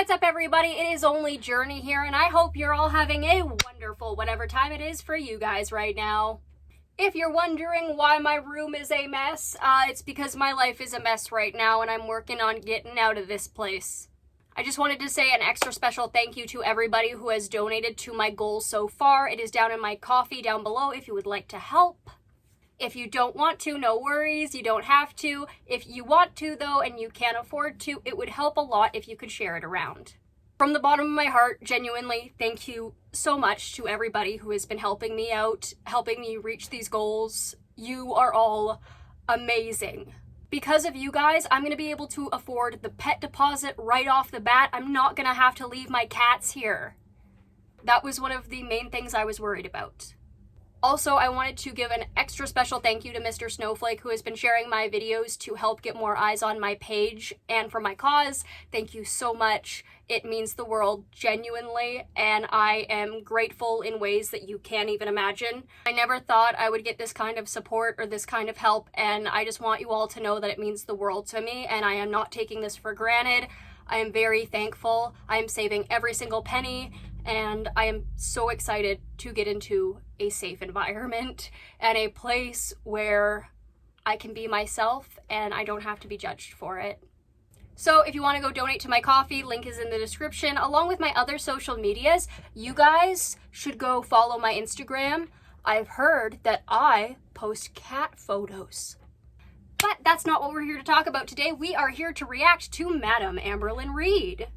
what's up everybody? It is only Journey here, and I hope you're all having a wonderful whatever time it is for you guys right now. If you're wondering why my room is a mess, it's because my life is a mess right now and I'm working on getting out of this place. I just wanted to say an extra special thank you to everybody who has donated to my goals so far. It is down in my coffee down below if you would like to help. If you don't want to, no worries, you don't have to. If you want to though, and you can't afford to, it would help a lot if you could share it around. From the bottom of my heart, genuinely, thank you so much to everybody who has been helping me out, helping me reach these goals. You are all amazing. Because of you guys, I'm going to be able to afford the pet deposit right off the bat. I'm not going to have to leave my cats here. That was one of the main things I was worried about. Also, I wanted to give an extra special thank you to Mr. Snowflake, who has been sharing my videos to help get more eyes on my page and for my cause. Thank you so much. It means the world, genuinely, and I am grateful in ways that you can't even imagine. I never thought I would get this kind of support or this kind of help, and I just want you all to know that it means the world to me, and I am not taking this for granted. I am very thankful. I am saving every single penny, and I am so excited to get into a safe environment and a place where I can be myself and I don't have to be judged for it. So if you want to go donate to my coffee, link is in the description, along with my other social medias. You guys should go follow my Instagram. I've heard that I post cat photos. But that's not what we're here to talk about today. We are here to react to Madam Amberlynn Reid,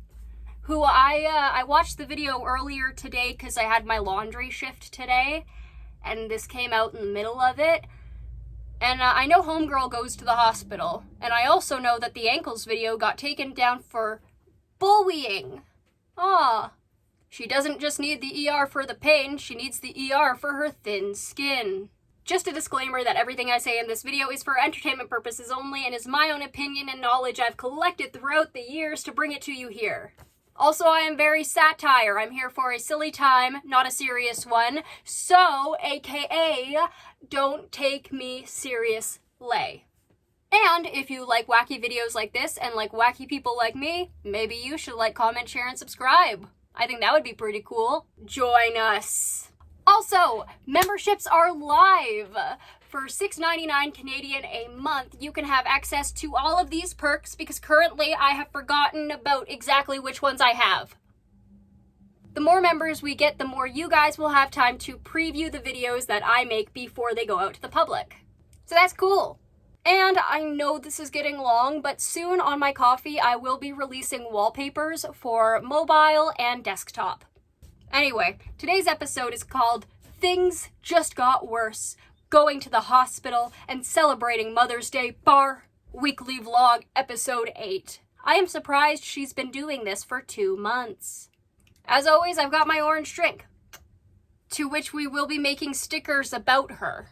who I watched the video earlier today because I had my laundry shift today, and this came out in the middle of it. And I know Homegirl goes to the hospital, and I also know that the ankles video got taken down for bullying. She doesn't just need the ER for the pain, she needs the ER for her thin skin. Just a disclaimer that everything I say in this video is for entertainment purposes only and is my own opinion and knowledge I've collected throughout the years to bring it to you here. Also, I am very satire. I'm here for a silly time, not a serious one. So, aka, don't take me seriously. And if you like wacky videos like this and like wacky people like me, maybe you should like, comment, share, and subscribe. I think that would be pretty cool. Join us. Also, memberships are live. For $6.99 Canadian a month, you can have access to all of these perks because currently I have forgotten about exactly which ones I have. The more members we get, the more you guys will have time to preview the videos that I make before they go out to the public. So that's cool. And I know this is getting long, but soon on my coffee, I will be releasing wallpapers for mobile and desktop. Anyway, today's episode is called Things Just Got Worse. Going to the hospital and celebrating Mother's Day weekly vlog episode 8. I am surprised she's been doing this for 2 months. As always, I've got my orange drink, to which we will be making stickers about her.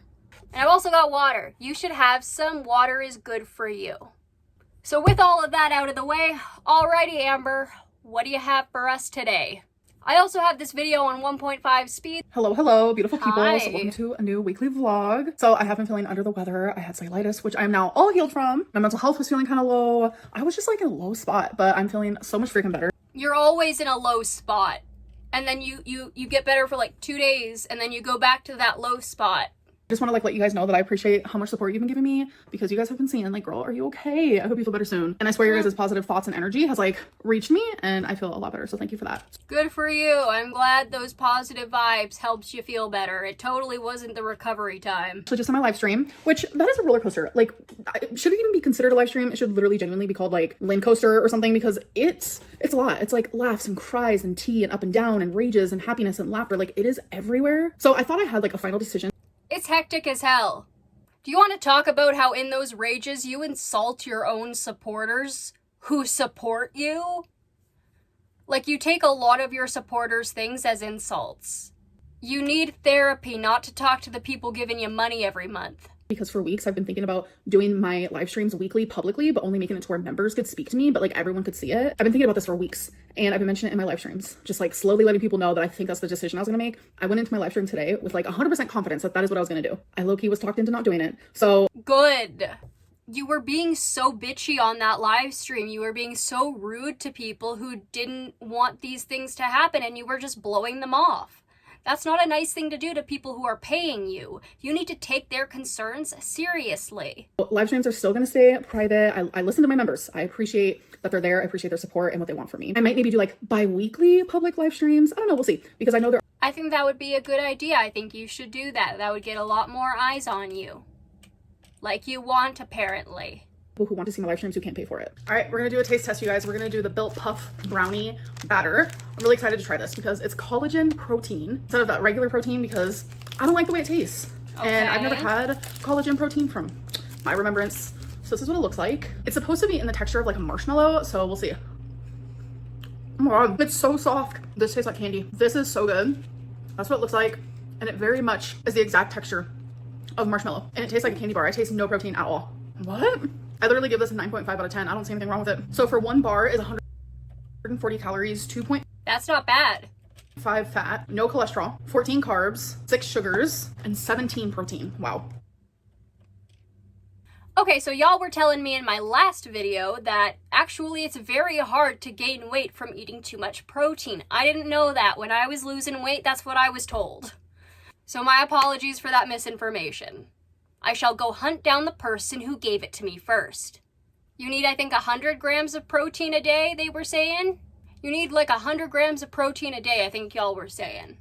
And I've also got water. You should have some. Water is good for you. So with all of that out of the way, alrighty Amber, what do you have for us today? I also have this video on 1.5 speed. Hello, beautiful people. Hi. So welcome to a new weekly vlog. So I have been feeling under the weather. I had cellulitis, which I'm now all healed from. My mental health was feeling kind of low. I was just like in a low spot, but I'm feeling so much freaking better. You're always in a low spot. And then you get better for like 2 days, and then you go back to that low spot. I just want to like let you guys know that I appreciate how much support you've been giving me, because you guys have been saying like, girl, are you okay? I hope you feel better soon. And I swear your guys' positive thoughts and energy has like reached me, and I feel a lot better. So thank you for that. Good for you. I'm glad those positive vibes helped you feel better. It totally wasn't the recovery time. So just on my live stream, which that is a roller coaster. Like, should it even be considered a live stream? It should literally genuinely be called like Lynn Coaster or something, because it's a lot. It's like laughs and cries and tea and up and down and rages and happiness and laughter. Like, it is everywhere. So I thought I had like a final decision. It's hectic as hell. Do you want to talk about how in those rages you insult your own supporters who support you? Like, you take a lot of your supporters' things as insults. You need therapy, not to talk to the people giving you money every month. Because for weeks I've been thinking about doing my live streams weekly publicly, but only making it to where members could speak to me, but like everyone could see it. I've been thinking about this for weeks, and I've been mentioning it in my live streams, just like slowly letting people know that I think that's the decision I was gonna make. I went into my live stream today with like 100% confidence that that is what I was gonna do. I low-key was talked into not doing it. So good. You were being so bitchy on that live stream. You were being so rude to people who didn't want these things to happen, and you were just blowing them off. That's not a nice thing to do to people who are paying you. You need to take their concerns seriously. Live streams are still going to stay private. I listen to my members. I appreciate that they're there. I appreciate their support and what they want from me. I might maybe do like bi-weekly public live streams. I don't know. We'll see. Because I know there I think that would be a good idea. I think you should do that. That would get a lot more eyes on you. Like you want, apparently. People who want to see my live streams who can't pay for it. All right, we're gonna do a taste test, you guys. We're gonna do the Built Puff Brownie batter. I'm really excited to try this because it's collagen protein instead of that regular protein because I don't like the way it tastes. Okay. And I've never had collagen protein from my remembrance. So this is what it looks like. It's supposed to be in the texture of like a marshmallow, so we'll see. Oh my God, it's so soft. This tastes like candy. This is so good. That's what it looks like. And it very much is the exact texture of marshmallow. And it tastes like a candy bar. I taste no protein at all. What? I literally give this a 9.5 out of 10. I don't see anything wrong with it. So for one bar is 140 calories, 2.5 That's not bad. fat, no cholesterol, 14 carbs, 6 sugars, and 17 protein. Wow. Okay, so y'all were telling me in my last video that actually it's very hard to gain weight from eating too much protein. I didn't know that. When I was losing weight, that's what I was told. So my apologies for that misinformation. I shall go hunt down the person who gave it to me first. You need, I think, 100 grams of protein a day, they were saying? You need like 100 grams of protein a day, I think y'all were saying.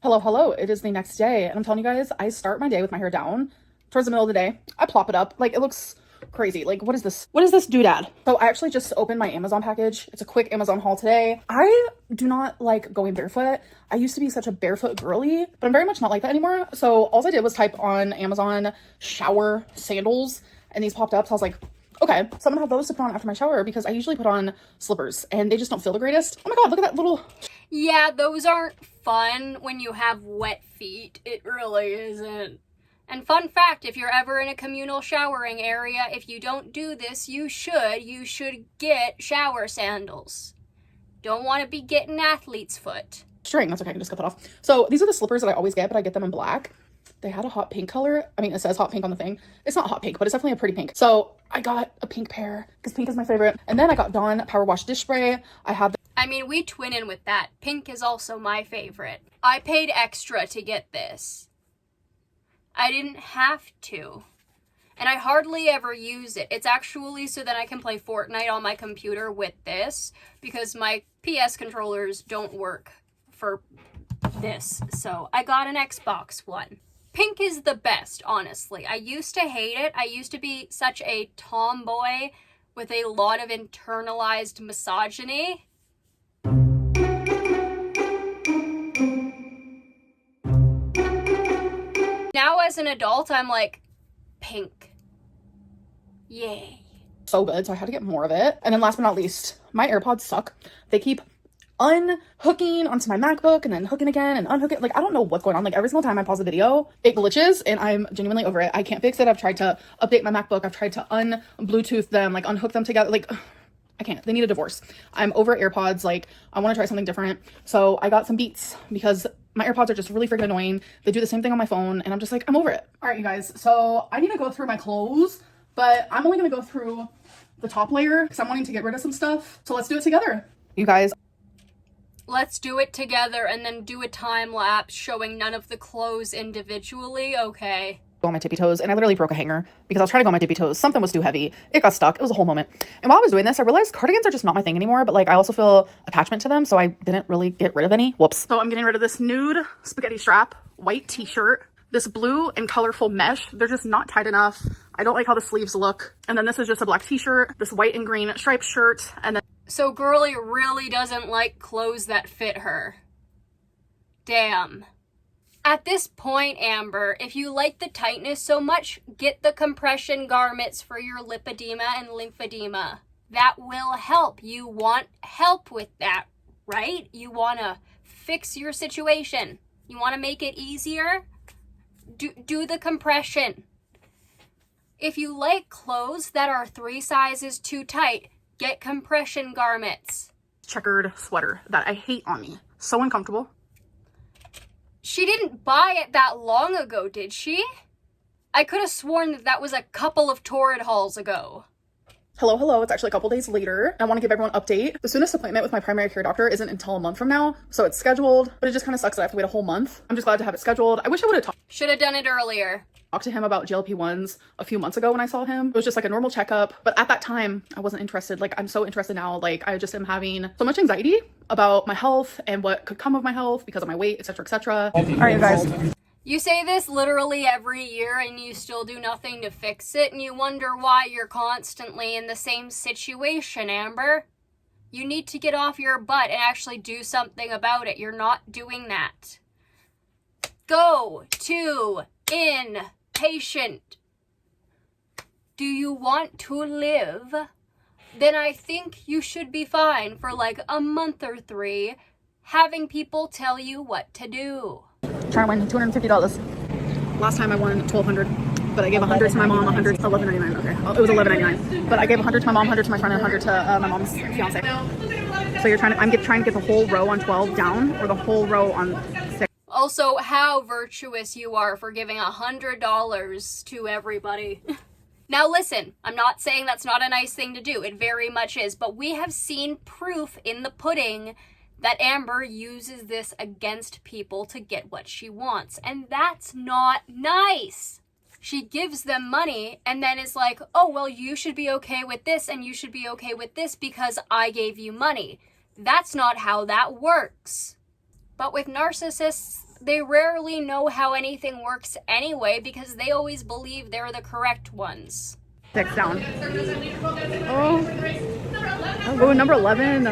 Hello. It is the next day. And I'm telling you guys, I start my day with my hair down towards the middle of the day. I plop it up. Like, it looks crazy. Like, what is this? What is this doodad? So I actually just opened my Amazon package. It's a quick Amazon haul today. I do not like going barefoot. I used to be such a barefoot girly, but I'm very much not like that anymore. So all I did was type on Amazon shower sandals and these popped up. So I was like, okay, so I'm gonna have those to put on after my shower because I usually put on slippers and they just don't feel the greatest. Oh my God, look at that little... Yeah, those aren't fun when you have wet feet. It really isn't. And fun fact, if you're ever in a communal showering area, if you don't do this, you should get shower sandals. Don't want to be getting athlete's foot. String, that's okay, I can just cut that off. So these are the slippers that I always get, but I get them in black. They had a hot pink color. I mean, it says hot pink on the thing. It's not hot pink, but it's definitely a pretty pink. So I got a pink pair because pink is my favorite. And then I got Dawn Power Wash Dish Spray. I mean, we twin in with that. Pink is also my favorite. I paid extra to get this. I didn't have to. And I hardly ever use it. It's actually so that I can play Fortnite on my computer with this because my PS controllers don't work for this. So I got an Xbox One. Pink is the best, honestly. I used to hate it. I used to be such a tomboy with a lot of internalized misogyny. Now as an adult, I'm like, pink. Yay. So good, so I had to get more of it. And then last but not least, my AirPods suck. They keep unhooking onto my MacBook and then hooking again and unhooking. Like, I don't know what's going on. Like, every single time I pause a video, it glitches and I'm genuinely over it. I can't fix it. I've tried to update my MacBook. I've tried to un-Bluetooth them, like unhook them together. Like, I can't. They need a divorce. I'm over AirPods. Like, I want to try something different. So I got some Beats because my AirPods are just really freaking annoying. They do the same thing on my phone and I'm just like, I'm over it. All right, you guys. So I need to go through my clothes, but I'm only going to go through the top layer because I'm wanting to get rid of some stuff. So let's do it together. You guys. Let's do it together and then do a time lapse showing none of the clothes individually. Okay. On my tippy toes, and I literally broke a hanger because I was trying to go on my tippy toes. Something was too heavy. It got stuck. It was a whole moment. And while I was doing this, I realized cardigans are just not my thing anymore, but like I also feel attachment to them, so I didn't really get rid of any. Whoops. So I'm getting rid of this nude spaghetti strap, white t-shirt, this blue and colorful mesh. They're just not tight enough. I don't like how the sleeves look. And then this is just a black t-shirt, this white and green striped shirt, and then... So girly really doesn't like clothes that fit her. Damn. At this point, Amber, if you like the tightness so much, get the compression garments for your lipedema and lymphedema. That will help. You want help with that, right? You want to fix your situation. You want to make it easier? Do the compression. If you like clothes that are 3 sizes too tight, get compression garments. Checkered sweater that I hate on me. So uncomfortable. She didn't buy it that long ago, did she? I could have sworn that that was a couple of torrid hauls ago. Hello. It's actually a couple days later. I want to give everyone an update. The soonest appointment with my primary care doctor isn't until a month from now, so it's scheduled, but it just kind of sucks that I have to wait a whole month. I'm just glad to have it scheduled. I wish I would have Should have done it earlier. talked to him about GLP-1s a few months ago when I saw him. It was just like a normal checkup, but at that time, I wasn't interested. Like, I'm so interested now. Like, I just am having so much anxiety about my health and what could come of my health because of my weight, etc., etc. All right, you guys. You say this literally every year and you still do nothing to fix it, and you wonder why you're constantly in the same situation, Amber. You need to get off your butt and actually do something about it. You're not doing that. Go to inpatient. Do you want to live? Then I think you should be fine for like a month or 3 having people tell you what to do. Trying to win $250. Last time I won $1,200, but I gave 100 to my mom, 100 to $11.99. Okay, well, it was $11.99, but I gave 100 to my mom, 100 to my friend, and 100 to my mom's fiance. So you're trying to, trying to get the whole row on 12 down, or the whole row on 6. Also, how virtuous you are for giving $100 to everybody. Now listen, I'm not saying that's not a nice thing to do. It very much is, but we have seen proof in the pudding that Amber uses this against people to get what she wants. And that's not nice. She gives them money and then is like, oh, well, you should be okay with this and you should be okay with this because I gave you money. That's not how that works. But with narcissists, they rarely know how anything works anyway because they always believe they're the correct ones. 6 down. Oh, number 11.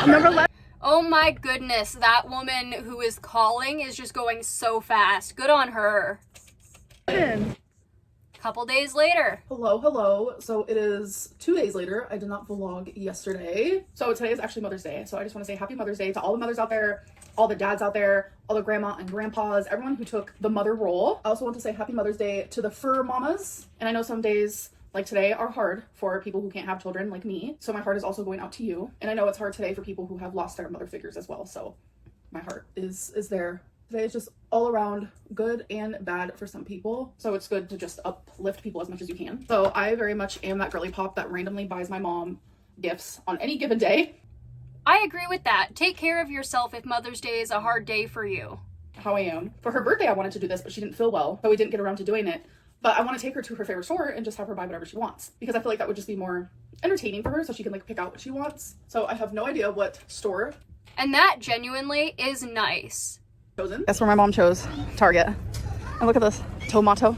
Number 11. Oh my goodness, that woman who is calling is just going so fast. Good on her. Couple days later. Hello. So it is 2 days later. I did not vlog yesterday. So today is actually Mother's Day. So I just want to say happy Mother's Day to all the mothers out there, all the dads out there, all the grandma and grandpas, everyone who took the mother role. I also want to say happy Mother's Day to the fur mamas. And I know some days like today are hard for people who can't have children like me. So my heart is also going out to you. And I know it's hard today for people who have lost their mother figures as well. So my heart is there. Today is just all around good and bad for some people. So it's good to just uplift people as much as you can. So I very much am that girly pop that randomly buys my mom gifts on any given day. I agree with that. Take care of yourself if Mother's Day is a hard day for you. How I am. For her birthday, I wanted to do this, but she didn't feel well. So we didn't get around to doing it. But I want to take her to her favorite store and just have her buy whatever she wants. Because I feel like that would just be more entertaining for her so she can like pick out what she wants. So I have no idea what store. And that genuinely is nice. Chosen. That's where my mom chose. Target. And look at this. Tomato.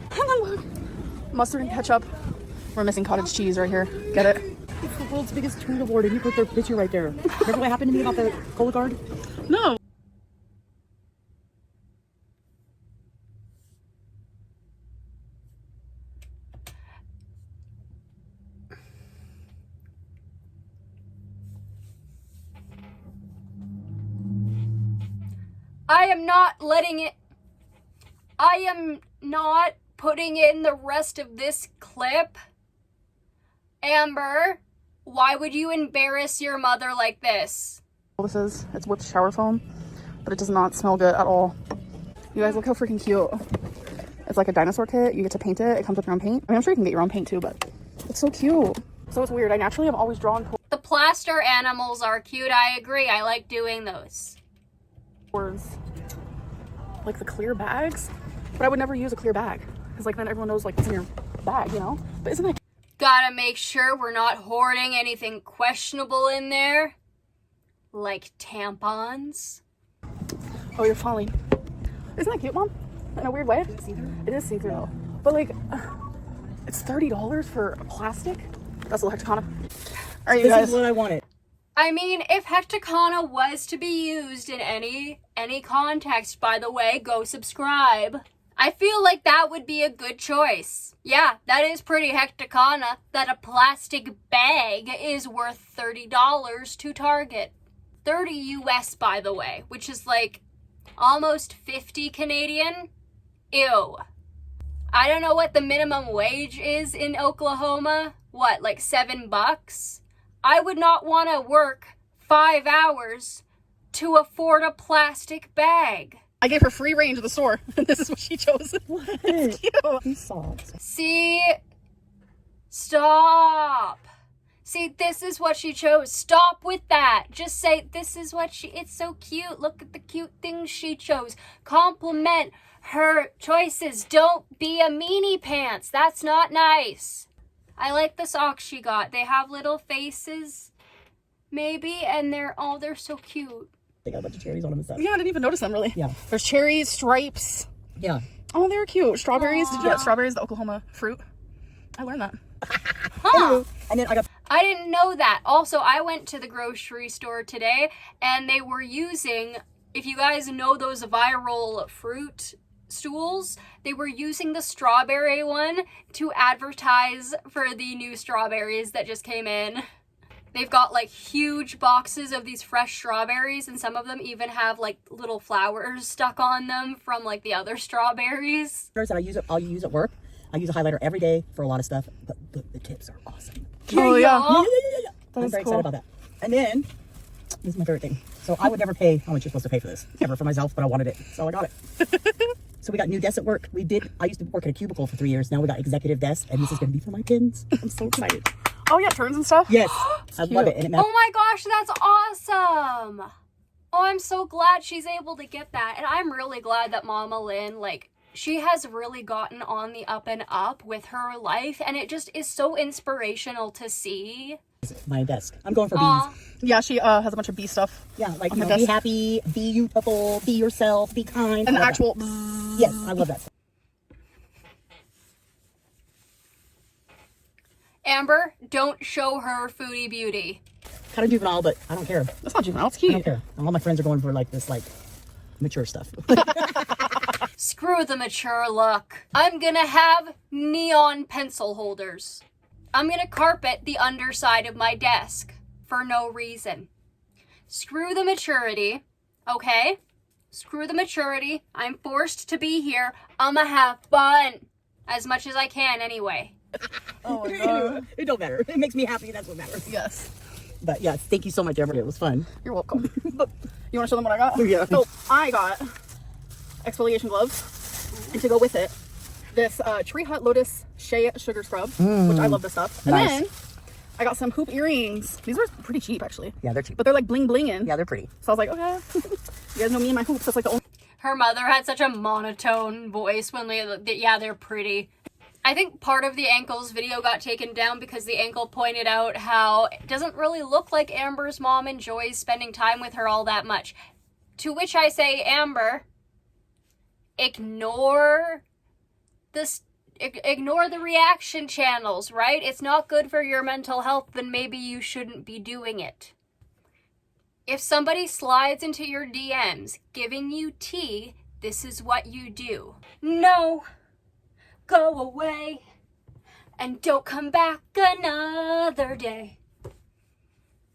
Mustard and ketchup. We're missing cottage cheese right here. Get it? It's the world's biggest tuna board and you put their picture right there. Remember what happened to me about the Cola Guard? No. I am not putting in the rest of this clip. Amber, why would you embarrass your mother like this? It's with shower foam, but it does not smell good at all. You guys, look how freaking cute. It's like a dinosaur kit. You get to paint it. It comes with your own paint. I mean, I'm sure you can get your own paint too, but it's so cute. So it's weird. I naturally have always drawn the plaster animals are cute. I agree. I like doing those. towards like the clear bags, but I would never use a clear bag because like then everyone knows like what's in your bag, you know? But isn't that Gotta make sure we're not hoarding anything questionable in there, like tampons. Oh, you're falling. Isn't that cute, Mom? In a weird way. It is see-through though, but like it's $30 for plastic. That's a little hecticana. All right, you guys. This is what I wanted. I mean, if Hecticana was to be used in any context, by the way, go subscribe. I feel like that would be a good choice. Yeah, that is pretty Hecticana that a plastic bag is worth $30 to Target. 30 US, by the way, which is like almost 50 Canadian. Ew. I don't know what the minimum wage is in Oklahoma. What, like $7? I would not want to work 5 hours to afford a plastic bag. I gave her free range at the store, and this is what she chose. What? It's cute. These socks. See? Stop. See, this is what she chose. Stop with that. Just say, this is what it's so cute. Look at the cute things she chose. Compliment her choices. Don't be a meanie pants. That's not nice. I like the socks she got. They have little faces, maybe, and they're so cute. They got a bunch of cherries on them and stuff. Yeah, I didn't even notice them, really. Yeah. There's cherries, stripes. Yeah. Oh, they're cute. Strawberries. Aww. Did you get strawberries, the Oklahoma fruit? I learned that. Huh. And then I didn't know that. Also, I went to the grocery store today, and they were using, if you guys know those viral fruit stools, they were using the strawberry one to advertise for the new strawberries that just came in. They've got like huge boxes of these fresh strawberries, and some of them even have like little flowers stuck on them from like the other strawberries. that I'll use at work. I use a highlighter every day for a lot of stuff, but the tips are awesome. Oh, yeah. Yeah. I'm is very cool. excited about that. And then, this is my favorite thing. So I would never pay how much you're supposed to pay for this, ever for myself, but I wanted it, so I got it. So we got new desks at work. I used to work at a cubicle for 3 years. Now we got executive desks, and this is going to be for my kids. I'm so excited. Oh, yeah, turns and stuff. Yes, I love it. And it Oh my gosh, that's awesome. Oh, I'm so glad she's able to get that. And I'm really glad that Mama Lynn, like, she has really gotten on the up and up with her life, and it just is so inspirational to see. my desk. I'm going for Aw. bees. Yeah, she has a bunch of bee stuff. Yeah, like, on you the know, be desk. happy, be beautiful, be yourself, be kind. And I the love actual... that. Yes, I love that. Amber, don't show her foodie beauty. Kind of juvenile, but I don't care. That's not juvenile, it's I cute. don't care. All my friends are going for like this, like, mature stuff. Screw the mature look. I'm gonna have neon pencil holders. I'm gonna carpet the underside of my desk for no reason. Screw the maturity, okay? Screw the maturity. I'm forced to be here. I'ma have fun. As much as I can anyway. Oh my god. It don't matter. It makes me happy. That's what matters. Yes. But yeah, thank you so much, Amber. It was fun. You're welcome. You want to show them what I got? Yeah. So I got exfoliation gloves, and to go with it, this Tree Hut Lotus Shea Sugar Scrub, which I love this stuff. And Nice. then I got some hoop earrings. These were pretty cheap, actually. Yeah, they're cheap. But they're like bling blinging. Yeah, they're pretty. So I was like, okay. You guys know me and my hoops. That's like the only... Her mother had such a monotone voice when yeah, they're pretty. I think part of the ankles video got taken down because the ankle pointed out how it doesn't really look like Amber's mom enjoys spending time with her all that much. To which I say, Amber, ignore the reaction channels, right? It's not good for your mental health, then maybe you shouldn't be doing it. If somebody slides into your DMs giving you tea, this is what you do. No. Go away and don't come back another day.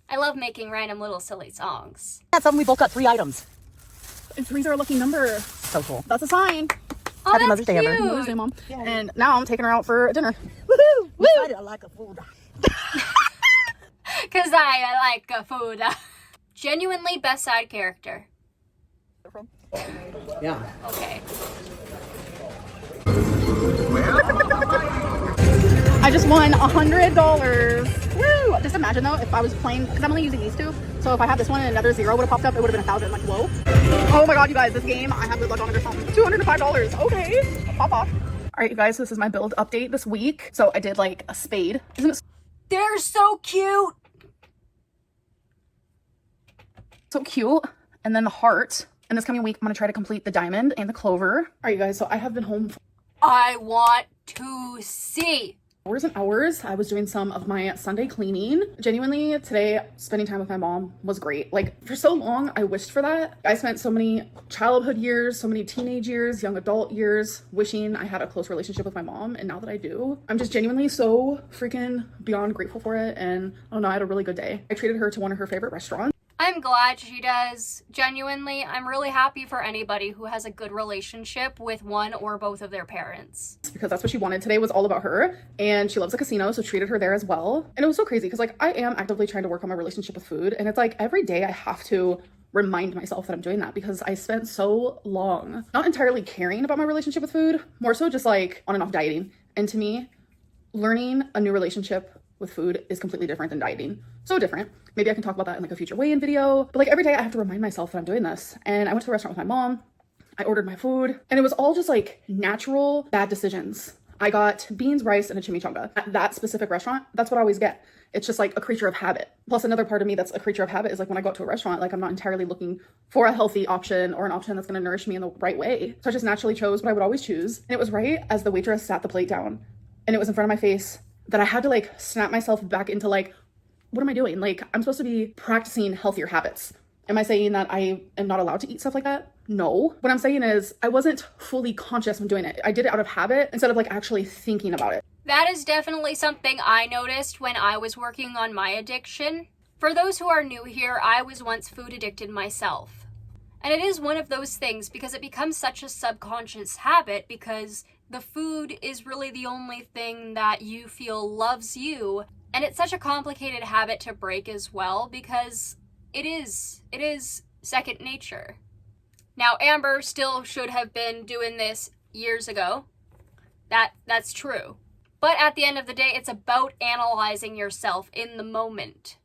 I love making random little silly songs. That's something we both got 3 items. And three's our lucky number. So cool. That's a sign. Oh, Happy that's Mother's Day, Amber. cute. Mother's Day, Mom. And now I'm taking her out for dinner. Woohoo! Woo! I like a food. Cause I like food. Genuinely best side character. Yeah. Okay. I just won $100. Woo! Just imagine though, if I was playing, because I'm only using these two. So if I had this one and another 0 would have popped up, it would have been 1,000. Like, whoa. Oh my god, you guys, this game, I have good luck on it or something. $205. Okay. Pop off. Alright, you guys, this is my build update this week. So I did like a spade. Isn't it They're so cute. so cute? And then the heart. And this coming week, I'm gonna try to complete the diamond and the clover. Alright, you guys, so I have been home for I want to see. hours and hours. I was doing some of my Sunday cleaning. Genuinely, today, spending time with my mom was great. Like, for so long, I wished for that. I spent so many childhood years, so many teenage years, young adult years, wishing I had a close relationship with my mom. And now that I do, I'm just genuinely so freaking beyond grateful for it. And I don't know, I had a really good day. I treated her to one of her favorite restaurants. I'm glad she does. Genuinely, I'm really happy for anybody who has a good relationship with one or both of their parents. Because that's what she wanted. Today was all about her, and she loves a casino, so treated her there as well. And it was so crazy because like I am actively trying to work on my relationship with food, and it's like every day I have to remind myself that I'm doing that, because I spent so long not entirely caring about my relationship with food, more so just like on and off dieting. And to me, learning a new relationship with food is completely different than dieting. So different. Maybe I can talk about that in like a future weigh-in video. But like every day I have to remind myself that I'm doing this. And I went to a restaurant with my mom. I ordered my food and it was all just like natural bad decisions. I got beans, rice, and a chimichanga at that specific restaurant. That's what I always get. It's just like a creature of habit. Plus another part of me that's a creature of habit is like when I go out to a restaurant, like I'm not entirely looking for a healthy option or an option that's going to nourish me in the right way. So I just naturally chose what I would always choose. And it was right as the waitress sat the plate down and it was in front of my face that I had to like snap myself back into like, what am I doing? Like I'm supposed to be practicing healthier habits. Am I saying that I am not allowed to eat stuff like that? No. What I'm saying is I wasn't fully conscious when doing it. I did it out of habit instead of like actually thinking about it. That is definitely something I noticed when I was working on my addiction. For those who are new here, I was once food addicted myself. And it is one of those things because it becomes such a subconscious habit because the food is really the only thing that you feel loves you. And it's such a complicated habit to break as well because it is second nature. Now, Amber still should have been doing this years ago. That's true. But at the end of the day, it's about analyzing yourself in the moment.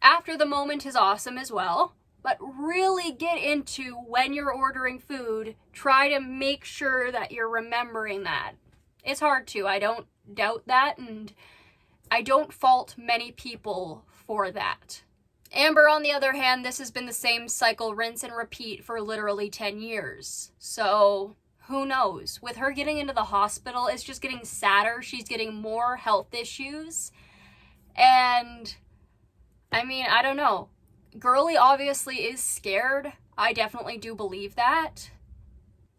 After the moment is awesome as well, but really get into when you're ordering food, try to make sure that you're remembering that. It's hard to, I don't doubt that, and I don't fault many people for that. Amber, on the other hand, this has been the same cycle, rinse and repeat for literally 10 years. So who knows? With her getting into the hospital, it's just getting sadder. She's getting more health issues. And I mean, I don't know. Girly obviously is scared. I definitely do believe that.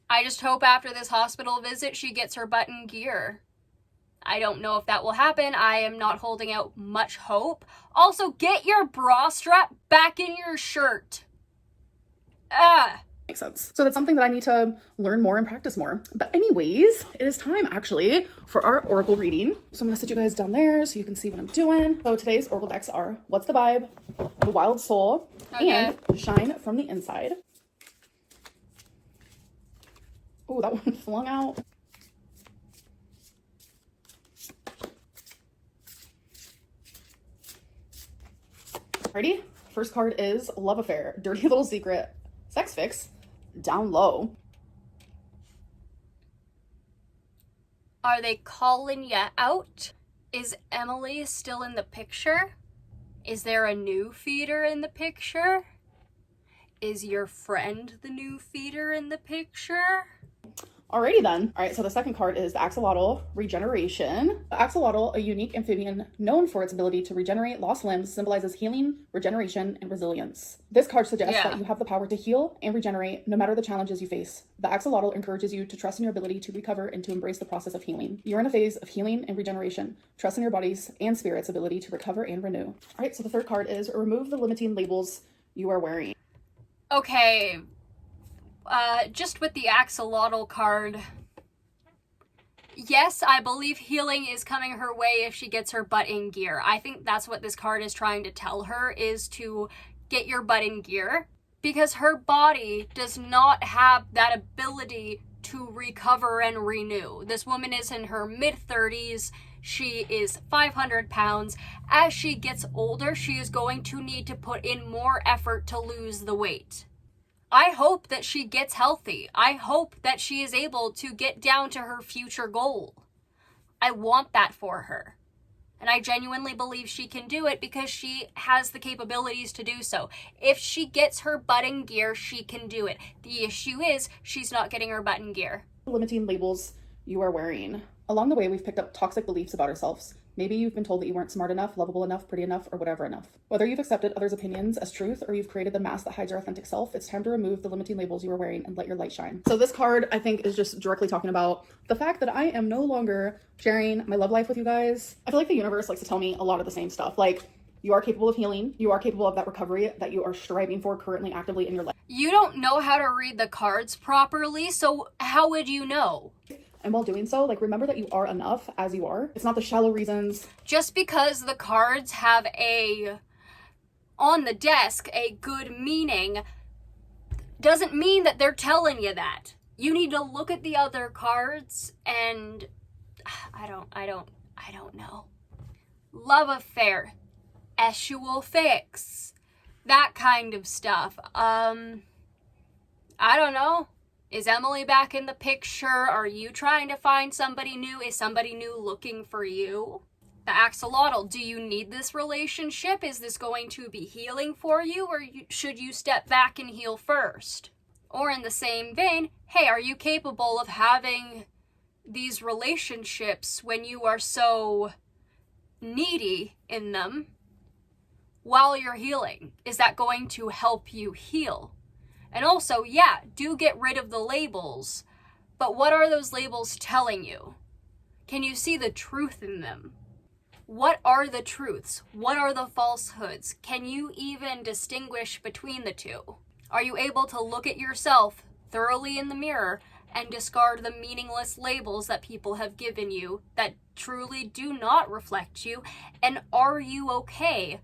I just hope after this hospital visit, she gets her butt in gear. I don't know if that will happen. I am not holding out much hope. Also, get your bra strap back in your shirt. Makes sense. So that's something that I need to learn more and practice more. But anyways, it is time actually for our oracle reading. So I'm gonna sit you guys down there so you can see what I'm doing. So today's oracle decks are What's the Vibe, The Wild Soul, and Shine from the Inside. Oh, that one flung out. Ready? First card is Love Affair, Dirty Little Secret, Sex Fix, Down Low. Are they calling ya out? Is Emily still in the picture? Is there a new feeder in the picture? Is your friend the new feeder in the picture? Alrighty then. Alright, so the second card is the Axolotl, Regeneration. The axolotl, a unique amphibian known for its ability to regenerate lost limbs, symbolizes healing, regeneration, and resilience. This card suggests that you have the power to heal and regenerate no matter the challenges you face. The axolotl encourages you to trust in your ability to recover and to embrace the process of healing. You're in a phase of healing and regeneration. Trust in your body's and spirit's ability to recover and renew. Alright, so the third card is Remove the Limiting Labels You Are Wearing. Okay. Just with the axolotl card, yes, I believe healing is coming her way if she gets her butt in gear. I think that's what this card is trying to tell her, is to get your butt in gear, because her body does not have that ability to recover and renew. This woman is in her mid-30s. She is 500 pounds. As she gets older, she is going to need to put in more effort to lose the weight. I hope that she gets healthy. I hope that she is able to get down to her future goal. I want that for her. And I genuinely believe she can do it because she has the capabilities to do so. If she gets her butt in gear, she can do it. The issue is she's not getting her butt in gear. Limiting labels you are wearing. Along the way, we've picked up toxic beliefs about ourselves. Maybe you've been told that you weren't smart enough, lovable enough, pretty enough, or whatever enough. Whether you've accepted others' opinions as truth or you've created the mask that hides your authentic self, it's time to remove the limiting labels you are wearing and let your light shine. So this card, I think, is just directly talking about the fact that I am no longer sharing my love life with you guys. I feel like the universe likes to tell me a lot of the same stuff. Like, you are capable of healing. You are capable of that recovery that you are striving for currently actively in your life. You don't know how to read the cards properly, so how would you know? And while doing so, like, remember that you are enough as you are. It's not the shallow reasons. Just because the cards have on the desk, a good meaning, doesn't mean that they're telling you that. You need to look at the other cards and I don't know. Love affair, essual fix, that kind of stuff. I don't know. Is Emily back in the picture? Are you trying to find somebody new? Is somebody new looking for you? The axolotl, do you need this relationship? Is this going to be healing for you, or should you step back and heal first? Or in the same vein, hey, are you capable of having these relationships when you are so needy in them while you're healing? Is that going to help you heal? And also, yeah, do get rid of the labels, but what are those labels telling you? Can you see the truth in them? What are the truths? What are the falsehoods? Can you even distinguish between the two? Are you able to look at yourself thoroughly in the mirror and discard the meaningless labels that people have given you that truly do not reflect you? And are you okay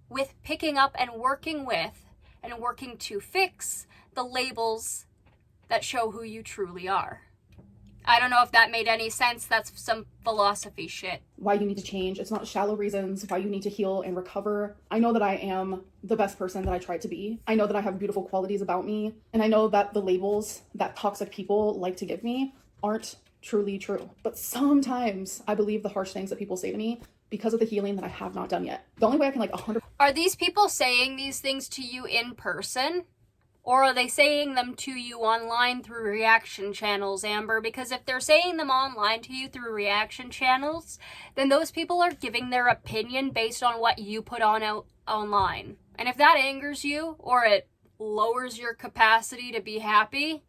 with picking up and working with and working to fix the labels that show who you truly are? I don't know if that made any sense. That's some philosophy shit. Why you need to change. It's not shallow reasons why you need to heal and recover. I know that I am the best person that I tried to be. I know that I have beautiful qualities about me. And I know that the labels that toxic people like to give me aren't truly true. But sometimes I believe the harsh things that people say to me because of the healing that I have not done yet. The only way I can 100%. Are these people saying these things to you in person? Or are they saying them to you online through reaction channels, Amber? Because if they're saying them online to you through reaction channels, then those people are giving their opinion based on what you put on out online. And if that angers you, or it lowers your capacity to be happy,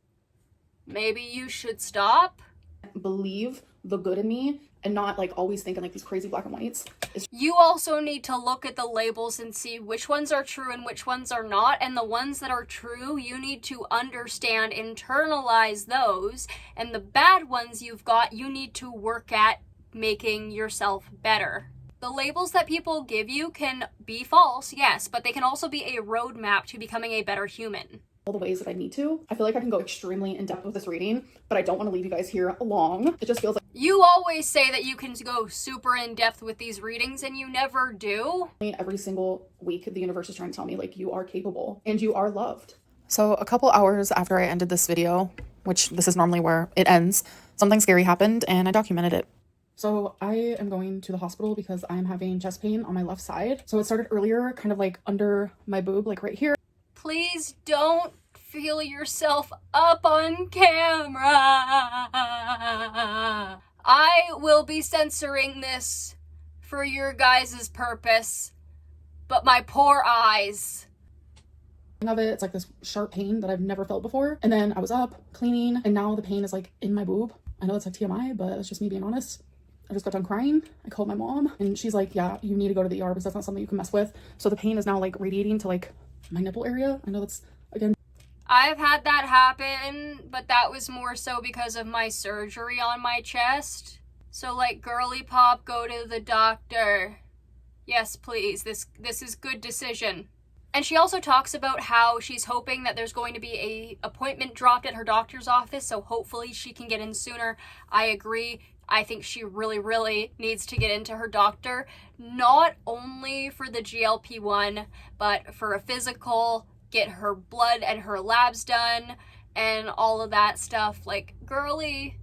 maybe you should stop. Believe the good in me and not always thinking these crazy black and whites. You also need to look at the labels and see which ones are true and which ones are not. And the ones that are true, you need to understand, internalize those. And the bad ones you've got, you need to work at making yourself better. The labels that people give you can be false, yes, but they can also be a roadmap to becoming a better human. All the ways that I need to. I feel like I can go extremely in depth with this reading, but I don't want to leave you guys here long. It just feels like you always say that you can go super in depth with these readings and you never do. Every single week the universe is trying to tell me you are capable and you are loved. So a couple hours after I ended this video, which this is normally where it ends, something scary happened and I documented it. So I am going to the hospital because I'm having chest pain on my left side. So it started earlier, kind of under my boob, right here. Please don't feel yourself up on camera. I will be censoring this for your guys' purpose, but my poor eyes. Of it, it's this sharp pain that I've never felt before. And then I was up cleaning and now the pain is in my boob. I know it's TMI, but it's just me being honest. I just got done crying. I called my mom and she's like, yeah, you need to go to the ER because that's not something you can mess with. So the pain is now radiating to my nipple area. I know that's, again, I've had that happen, but that was more so because of my surgery on my chest. So girly pop, go to the doctor. Yes, please. This is good decision. And she also talks about how she's hoping that there's going to be a appointment dropped at her doctor's office, so hopefully she can get in sooner. I agree. I think she really, really needs to get into her doctor, not only for the GLP-1, but for a physical, get her blood and her labs done, and all of that stuff. Girly,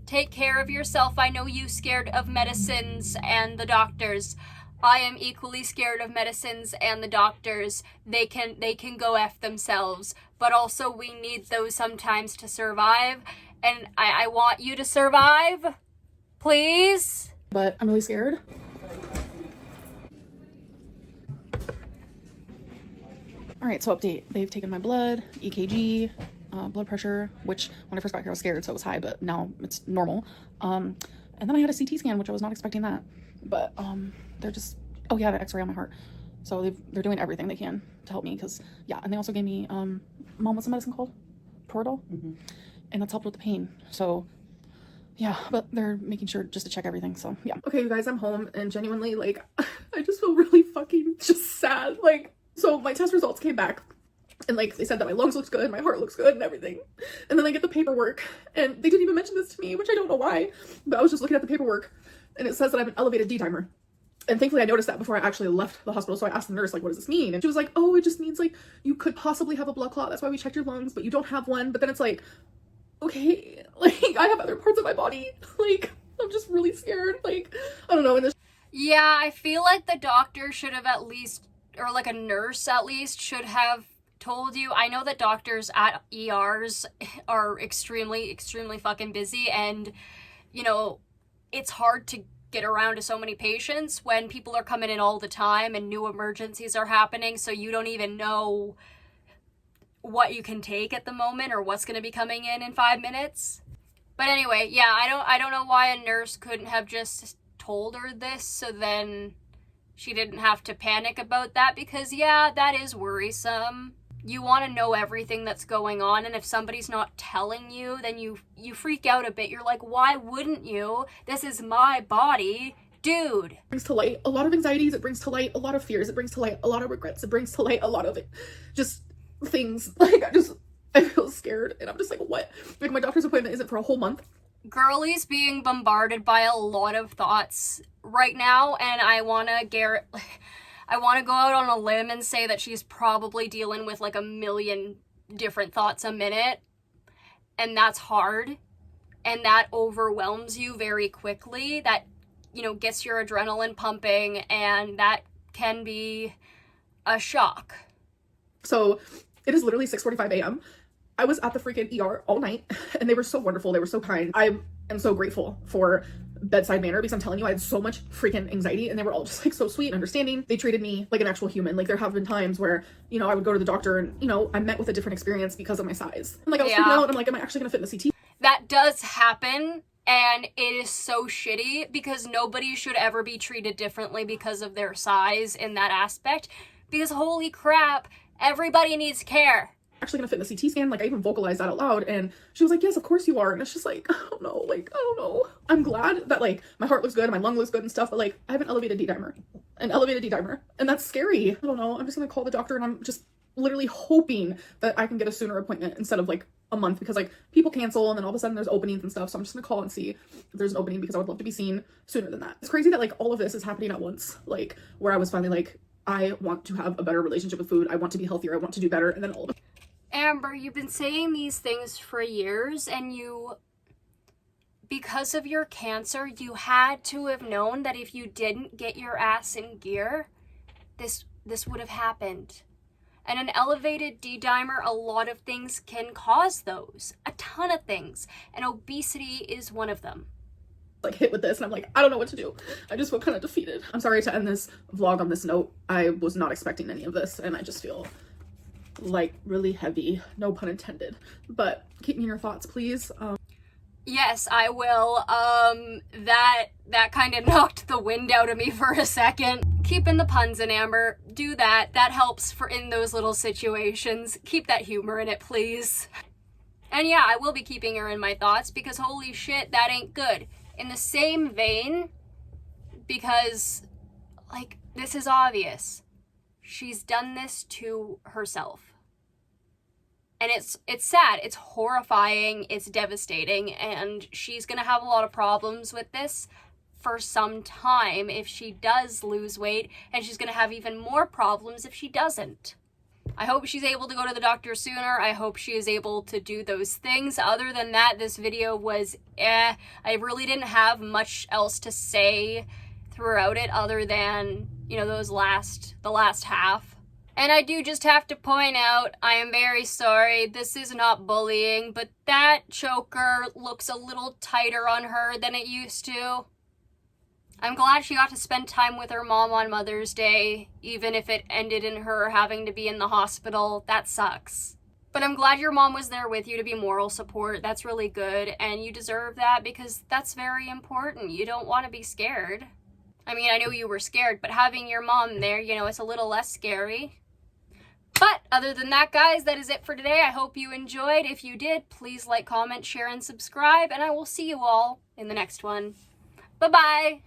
take care of yourself. I know you scared of medicines and the doctors. I am equally scared of medicines and the doctors. They can go F themselves, but also we need those sometimes to survive, and I want you to survive. Please? But I'm really scared. All right, so update. They've taken my blood, EKG, blood pressure, which when I first got here I was scared, so it was high, but now it's normal. And then I had a CT scan, which I was not expecting that. But they're just, oh yeah, the x-ray on my heart. So they're doing everything they can to help me because, yeah, and they also gave me, Mom, what's the medicine called? Toradol? Mm-hmm. And that's helped with the pain. So yeah, but they're making sure just to check everything, so yeah. Okay, you guys, I'm home, and genuinely, I just feel really fucking just sad. So my test results came back And like they said that my lungs looked good, my heart looks good and everything. And then I get the paperwork and they didn't even mention this to me, which I don't know why, but I was just looking at the paperwork and it says that I have an elevated D dimer. And thankfully I noticed that before I actually left the hospital. So I asked the nurse, like, what does this mean? And she was like, oh, it just means like you could possibly have a blood clot. That's why we checked your lungs, but you don't have one. But then it's like, okay, like I have other parts of my body. Like, I'm just really scared. Like, I don't know. And this Yeah, I feel like the doctor should have at least, or like a nurse at least, should have told you. I know that doctors at ERs are extremely fucking busy, and you know, it's hard to get around to so many patients when people are coming in all the time and new emergencies are happening, so you don't even know what you can take at the moment or what's going to be coming in 5 minutes. But anyway, yeah, I don't know why a nurse couldn't have just told her this, so then she didn't have to panic about that, because yeah, that is worrisome. You want to know everything that's going on, and if somebody's not telling you, then you freak out a bit. You're like, why wouldn't you? This is my body, dude. brings to light a lot of anxieties, it brings to light a lot of fears, it brings to light a lot of regrets, it brings to light a lot of just things. Like, I feel scared, and I'm just like, what? Like, my doctor's appointment isn't for a whole month. Girlie's being bombarded by a lot of thoughts right now, and I want to go out on a limb and say that she's probably dealing with like a million different thoughts a minute, and that's hard, and that overwhelms you very quickly. That, you know, gets your adrenaline pumping, and that can be a shock. So it is literally 6:45 a.m. I was at the freaking ER all night, and they were so wonderful. They were so kind. I am so grateful for bedside manner, because I'm telling you, I had so much freaking anxiety, and they were all just like so sweet and understanding. They treated me like an actual human. Like, there have been times where, you know, I would go to the doctor and, you know, I met with a different experience because of my size. And like, I was freaking out. I'm like, am I actually gonna fit in the CT? That does happen, and it is so shitty, because nobody should ever be treated differently because of their size in that aspect, because holy crap, everybody needs care. Actually gonna fit in the CT scan. Like, I even vocalized that out loud, and she was like, yes, of course you are. And it's just like, I don't know, like, I don't know. I'm glad that like my heart looks good and my lung looks good and stuff, but like, I have an elevated D dimer, and that's scary. I don't know. I'm just gonna call the doctor, and I'm just literally hoping that I can get a sooner appointment instead of like a month, because like people cancel and then all of a sudden there's openings and stuff. So I'm just gonna call and see if there's an opening, because I would love to be seen sooner than that. It's crazy that like all of this is happening at once, like where I was finally like, I want to have a better relationship with food, I want to be healthier, I want to do better, and then all of it. Amber, you've been saying these things for years, and because of your cancer, you had to have known that if you didn't get your ass in gear, this would have happened. And an elevated D dimer, a lot of things can cause those. A ton of things. And obesity is one of them. Like, hit with this, and I'm like, I don't know what to do. I just feel kind of defeated. I'm sorry to end this vlog on this note. I was not expecting any of this, and I just feel like really heavy, no pun intended, but keep me in your thoughts, please. Yes, I will. That kind of knocked the wind out of me for a second. Keeping the puns in, Amber. Do that. That helps for in those little situations. Keep that humor in it, please. And yeah, I will be keeping her in my thoughts, because holy shit, that ain't good. In the same vein, because like, this is obvious. She's done this to herself. And it's sad, it's horrifying, it's devastating, and she's gonna have a lot of problems with this for some time if she does lose weight, and she's gonna have even more problems if she doesn't. I hope she's able to go to the doctor sooner. I hope she is able to do those things. Other than that, this video was I really didn't have much else to say throughout it, other than, you know, the last half. And I do just have to point out, I am very sorry, this is not bullying, but that choker looks a little tighter on her than it used to. I'm glad she got to spend time with her mom on Mother's Day, even if it ended in her having to be in the hospital. That sucks. But I'm glad your mom was there with you to be moral support. That's really good, and you deserve that, because that's very important. You don't want to be scared. I mean, I know you were scared, but having your mom there, you know, it's a little less scary. But other than that, guys, that is it for today. I hope you enjoyed. If you did, please like, comment, share, and subscribe, and I will see you all in the next one. Bye-bye!